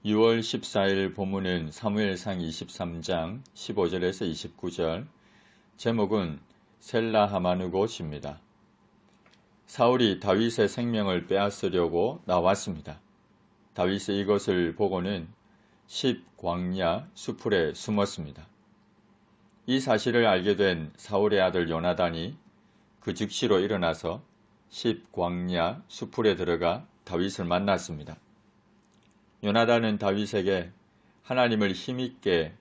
6월 14일 본문은 사무엘상 23장 15절에서 29절, 제목은 셀라하마누곳입니다. 사울이 다윗의 생명을 빼앗으려고 나왔습니다. 다윗이 이것을 보고는 십광야 수풀에 숨었습니다. 이 사실을 알게 된 사울의 아들 요나단이 그 즉시로 일어나서 십광야 수풀에 들어가 다윗을 만났습니다. 요나단은 다윗에게 하나님을 힘있게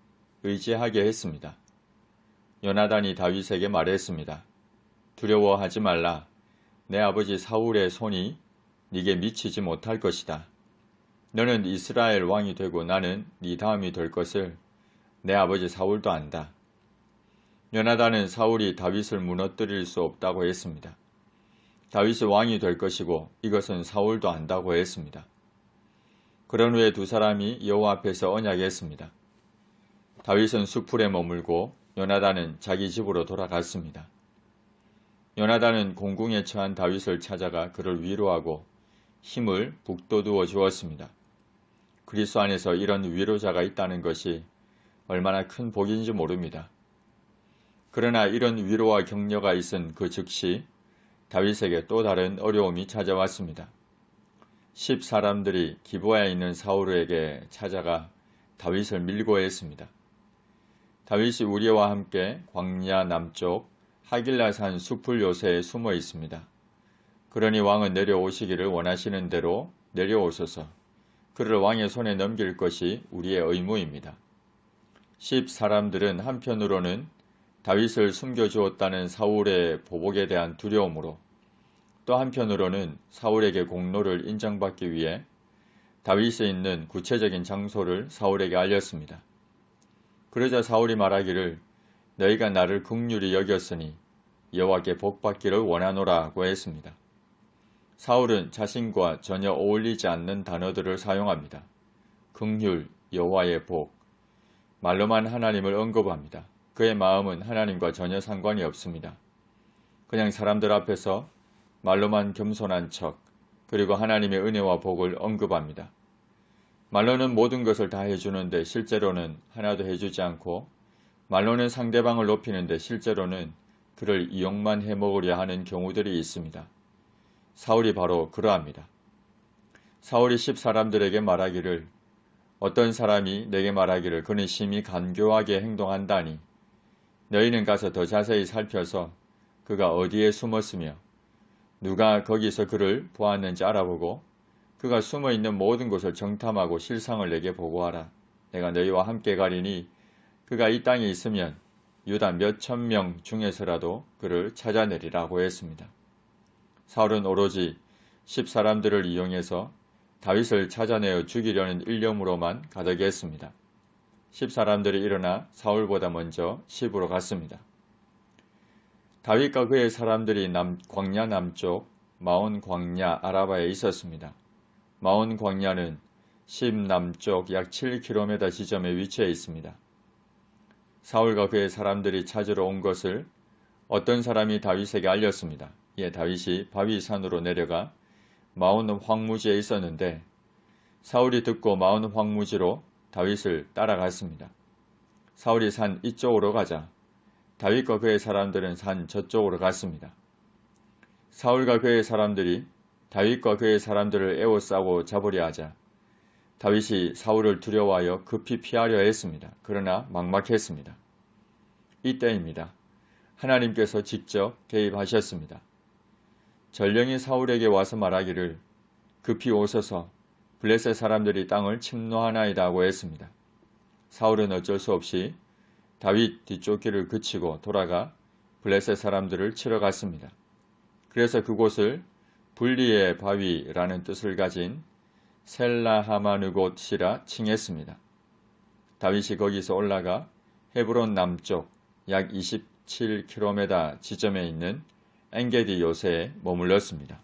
의지하게 했습니다. 요나단이 다윗에게 말했습니다. 두려워하지 말라. 내 아버지 사울의 손이 네게 미치지 못할 것이다. 너는 이스라엘 왕이 되고 나는 네 다음이 될 것을 내 아버지 사울도 안다. 요나단은 사울이 다윗을 무너뜨릴 수 없다고 했습니다. 다윗이 왕이 될 것이고 이것은 사울도 안다고 했습니다. 그런 후에 두 사람이 여호와 앞에서 언약했습니다. 다윗은 수풀에 머물고 요나단은 자기 집으로 돌아갔습니다. 요나단은 공궁에 처한 다윗을 찾아가 그를 위로하고 힘을 북돋우어 주었습니다. 그리스도 안에서 이런 위로자가 있다는 것이 얼마나 큰 복인지 모릅니다. 그러나 이런 위로와 격려가 있은 그 즉시 다윗에게 또 다른 어려움이 찾아왔습니다. 10사람들이 기브아에 있는 사울에게 찾아가 다윗을 밀고 했습니다. 다윗이 우리와 함께 광야 남쪽 하길라산 수풀 요새에 숨어 있습니다. 그러니 왕은 내려오시기를 원하시는 대로 내려오소서. 그를 왕의 손에 넘길 것이 우리의 의무입니다. 10사람들은 한편으로는 다윗을 숨겨주었다는 사울의 보복에 대한 두려움으로, 또 한편으로는 사울에게 공로를 인정받기 위해 다윗이 있는 구체적인 장소를 사울에게 알렸습니다. 그러자 사울이 말하기를 너희가 나를 긍휼히 여겼으니 여호와께 복받기를 원하노라고 했습니다. 사울은 자신과 전혀 어울리지 않는 단어들을 사용합니다. 긍휼, 여호와의 복, 말로만 하나님을 언급합니다. 그의 마음은 하나님과 전혀 상관이 없습니다. 그냥 사람들 앞에서 말로만 겸손한 척, 그리고 하나님의 은혜와 복을 언급합니다. 말로는 모든 것을 다 해주는데 실제로는 하나도 해주지 않고, 말로는 상대방을 높이는데 실제로는 그를 이용만 해먹으려 하는 경우들이 있습니다. 사울이 바로 그러합니다. 사울이 10사람들에게 말하기를, 어떤 사람이 내게 말하기를 그는 심히 간교하게 행동한다니, 너희는 가서 더 자세히 살펴서 그가 어디에 숨었으며 누가 거기서 그를 보았는지 알아보고 그가 숨어있는 모든 곳을 정탐하고 실상을 내게 보고하라. 내가 너희와 함께 가리니 그가 이 땅에 있으면 유다 몇천 명 중에서라도 그를 찾아내리라고 했습니다. 사울은 오로지 10사람들을 이용해서 다윗을 찾아내어 죽이려는 일념으로만 가득했습니다. 10사람들이 일어나 사울보다 먼저 십으로 갔습니다. 다윗과 그의 사람들이 광야 남쪽 마온 광야 아라바에 있었습니다. 마온 광야는 십 남쪽 약 7km 지점에 위치해 있습니다. 사울과 그의 사람들이 찾으러 온 것을 어떤 사람이 다윗에게 알렸습니다. 이에 다윗이 바위산으로 내려가 마온 황무지에 있었는데 사울이 듣고 마온 황무지로 다윗을 따라갔습니다. 사울이 산 이쪽으로 가자 다윗과 그의 사람들은 산 저쪽으로 갔습니다. 사울과 그의 사람들이 다윗과 그의 사람들을 에워싸고 잡으려 하자 다윗이 사울을 두려워하여 급히 피하려 했습니다. 그러나 막막했습니다. 이때입니다. 하나님께서 직접 개입하셨습니다. 전령이 사울에게 와서 말하기를 급히 오소서 블레셋 사람들이 땅을 침노하나이다 하고 했습니다. 사울은 어쩔 수 없이 다윗 뒤쫓기를 그치고 돌아가 블레셋 사람들을 치러 갔습니다. 그래서 그곳을 분리의 바위라는 뜻을 가진 셀라하마누곳이라 칭했습니다. 다윗이 거기서 올라가 헤브론 남쪽 약 27km 지점에 있는 엔게디 요새에 머물렀습니다.